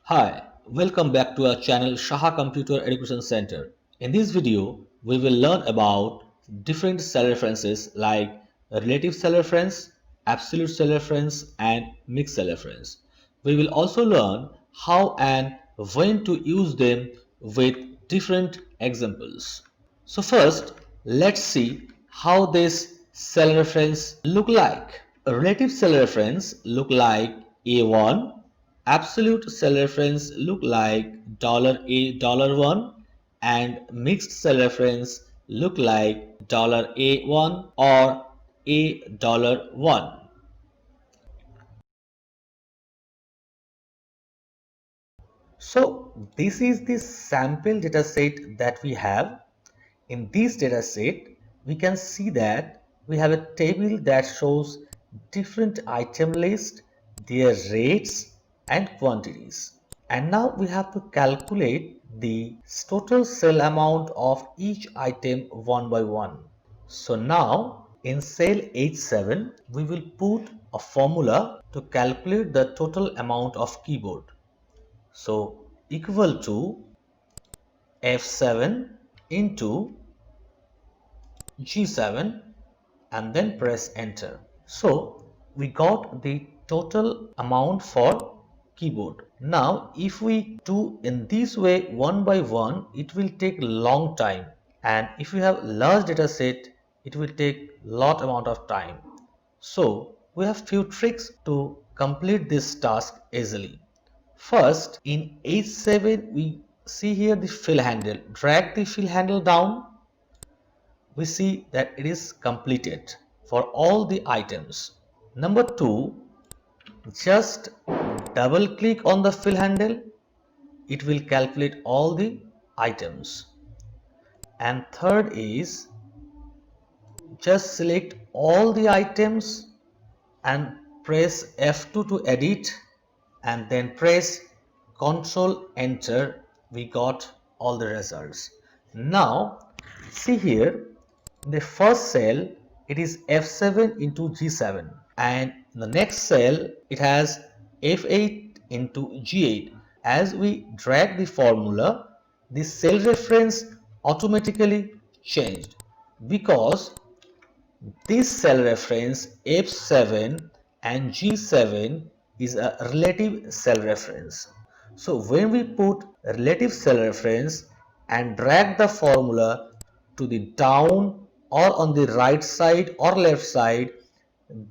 Hi, welcome back to our channel Shaha Computer Education Center. In this video, we will learn about different cell references like relative cell reference, absolute cell reference, and mixed cell reference. We will also learn how and when to use them with different examples. So first, let's see how this cell reference look like. A relative cell reference look like A1, absolute cell reference look like $A$1, and mixed cell reference look like $A1 or A$1. So this is the sample data set that we have. In this data set, we can see that we have a table that shows different item list, their rates and quantities. And now we have to calculate the total sale amount of each item one by one. So now in cell H7, we will put a formula to calculate the total amount of keyboard. So equal to F7 into G7 and then press enter. So we got the total amount for keyboard. Now if we do in this way one by one, it will take long time, and if you have large data set, it will take lot amount of time. So we have few tricks to complete this task easily. First, in H7 we see here the fill handle. Drag the fill handle down, we see that it is completed for all the items. Number 2, just double click on the fill handle, it will calculate all the items. And third is just select all the items and press F2 to edit, and then press Ctrl Enter. We got all the results. Now see here, in the first cell it is F7 into G7, and in the next cell it has F8 into G8. As we drag the formula, the cell reference automatically changed because this cell reference F7 and G7 is a relative cell reference. So when we put relative cell reference and drag the formula to the down or on the right side or left side,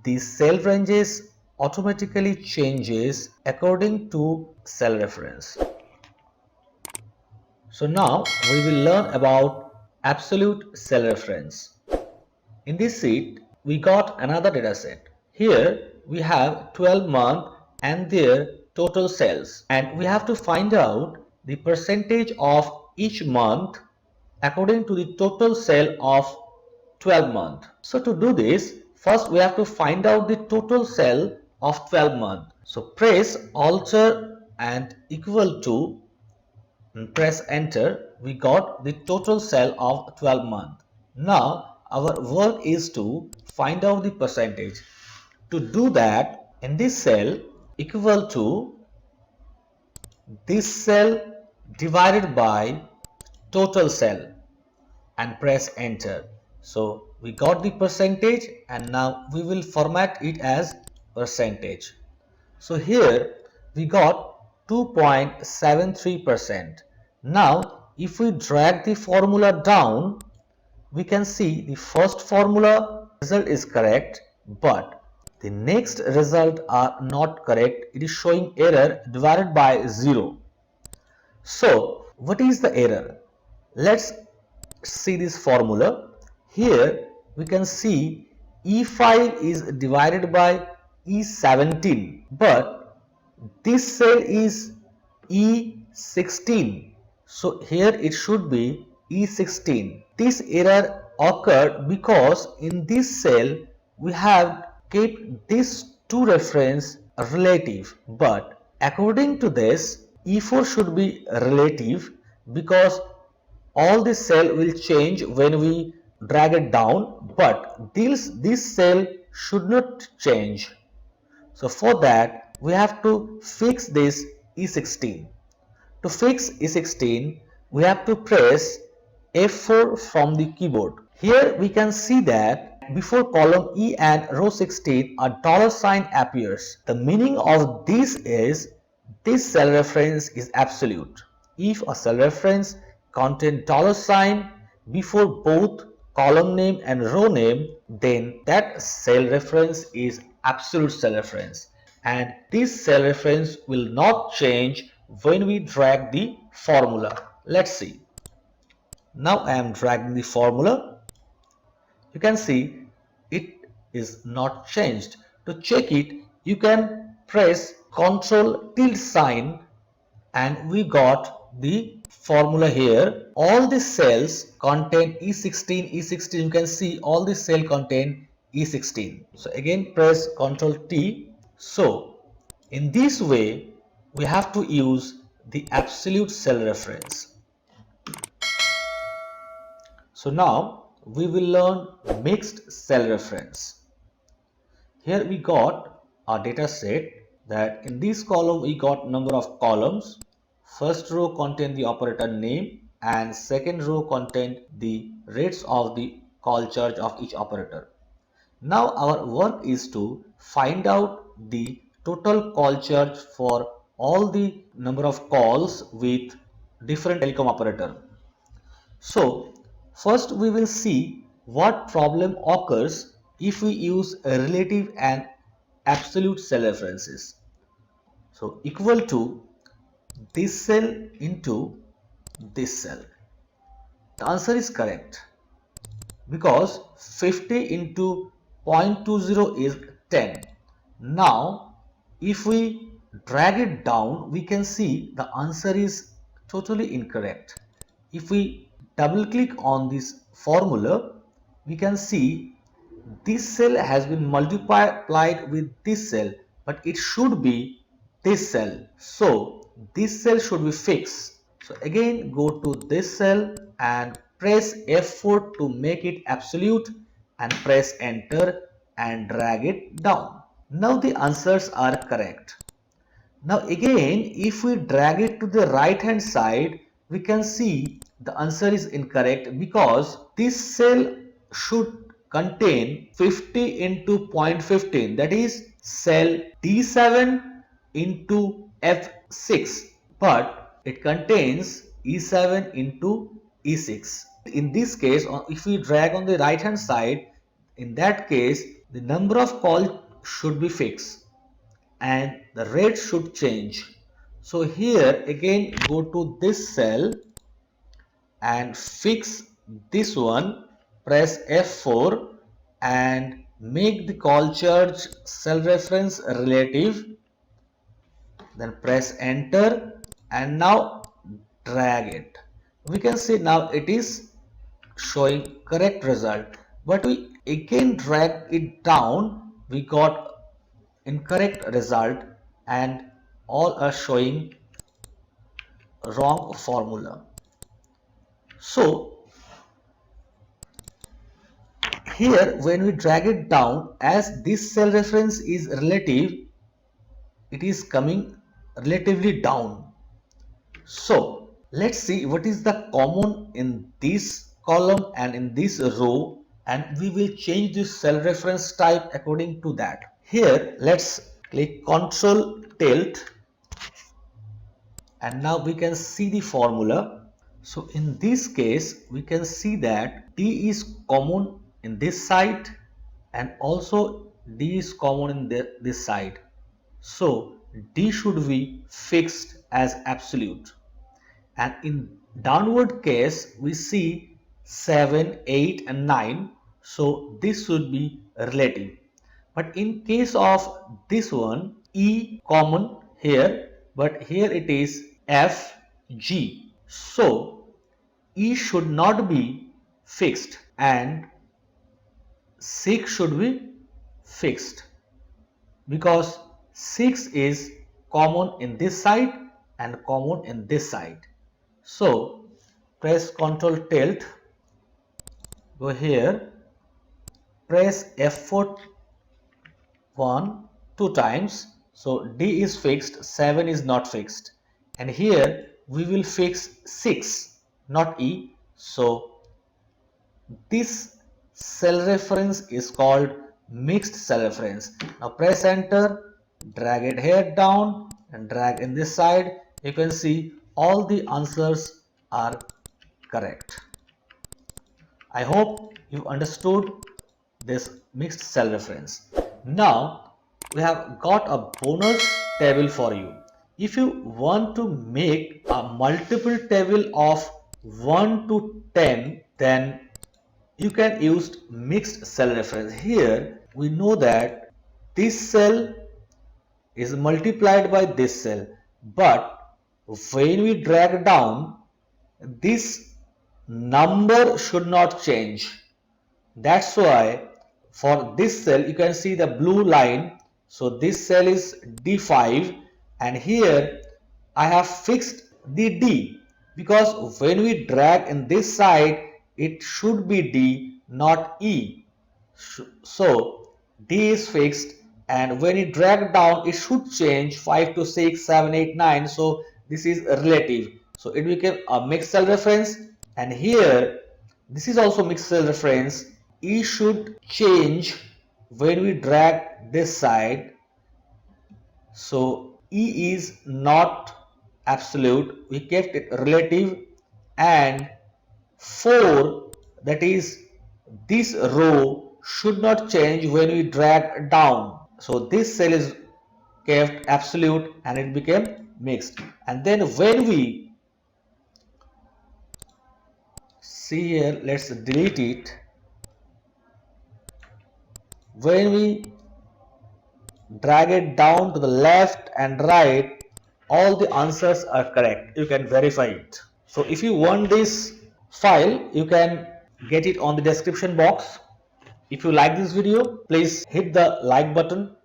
the cell ranges automatically changes according to cell reference. So now we will learn about absolute cell reference. In this sheet, we got another data set. Here we have 12 month and their total sales, and we have to find out the percentage of each month according to the total sale of 12 month. So to do this, first we have to find out the total sale of 12 month. So press Alt and equal to and press enter. We got the total sale of 12 month. Now our work is to find out the percentage. To do that, in this cell equal to this cell divided by total cell and press enter. So we got the percentage, and now we will format it as percentage. So here we got 2.73%. Now if we drag the formula down, we can see the first formula result is correct, but the next result are not correct. It is showing error divided by 0. So what is the error? Let's see this formula. Here we can see E5 is divided by E17, but this cell is E16. So here it should be E16. This error occurred because in this cell we have kept these two reference relative, but according to this E4 should be relative because all the cell will change when we drag it down, but this cell should not change. So for that we have to fix this E16. To fix E16, we have to press F4 from the keyboard. Here we can see that before column E and row 16 a dollar sign appears. The meaning of this is this cell reference is absolute. If a cell reference contains dollar sign before both column name and row name, then that cell reference is absolute cell reference, and this cell reference will not change when we drag the formula. Let's see. Now I am dragging the formula. You can see it is not changed. To check it, you can press Ctrl tilde sign and we got the formula here. All the cells contain E16, E16. You can see all the cell contain E16. So again press Ctrl T. So in this way we have to use the absolute cell reference. So now we will learn mixed cell reference. Here we got our data set that in this column we got number of columns. First row contain the operator name and second row contain the rates of the call charge of each operator. Now our work is to find out the total call charge for all the number of calls with different telecom operator. So first we will see what problem occurs if we use relative and absolute cell references. So equal to this cell into this cell. The answer is correct because 50 into 0.20 is 10. Now if we drag it down, we can see the answer is totally incorrect. If we double click on this formula, we can see this cell has been multiplied with this cell, but it should be this cell. So this cell should be fixed. So again go to this cell and press F4 to make it absolute and press enter and drag it down. Now the answers are correct. Now again, if we drag it to the right hand side, we can see the answer is incorrect because this cell should contain 50 into 0.15, that is cell D7 into F6, but it contains E7 into E6. In this case, if we drag on the right hand side, in that case the number of calls should be fixed and the rate should change. So here again go to this cell and fix this one, press F4 and make the call charge cell reference relative, then press enter and now drag it. We can see now it is showing correct result, but we again drag it down, we got incorrect result and all are showing wrong formula. So here when we drag it down, as this cell reference is relative, it is coming relatively down. So let's see what is the common in this column and in this row, and we will change this cell reference type according to that. Here let's click Ctrl Tilt and now we can see the formula. So in this case we can see that D is common in this side and also D is common in this side. So D should be fixed as absolute, and in downward case we see 7, 8 and 9, so this should be relative. But in case of this one, E common here, but here it is F, G. So E should not be fixed and 6 should be fixed because 6 is common in this side and common in this side. So press Ctrl Tilt, go here, press F4 2 times So D is fixed, 7 is not fixed. And here we will fix 6, not E. So this cell reference is called mixed cell reference. Now press enter, drag it here down and drag in this side. You can see all the answers are correct. I hope you understood this mixed cell reference. Now we have got a bonus table for you. If you want to make a multiple table of 1 to 10, then you can use mixed cell reference. Here we know that this cell is multiplied by this cell, but when we drag down, this number should not change. That's why for this cell you can see the blue line. So this cell is D5 and here I have fixed the D because when we drag in this side it should be D, not E. So D is fixed and when you drag down it should change 5 to 6, 7, 8, 9. So this is relative. So it became a mixed cell reference and here this is also mixed cell reference. E should change when we drag this side. So E is not absolute. We kept it relative and 4, that is this row should not change when we drag down. So this cell is kept absolute and it became mixed. And then when we see here, let's delete it. When we drag it down to the left and right, all the answers are correct. You can verify it. So if you want this file, you can get it on the description box. If you like this video, please hit the like button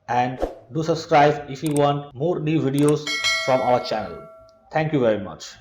and do subscribe if you want more new videos from our channel. Thank you very much.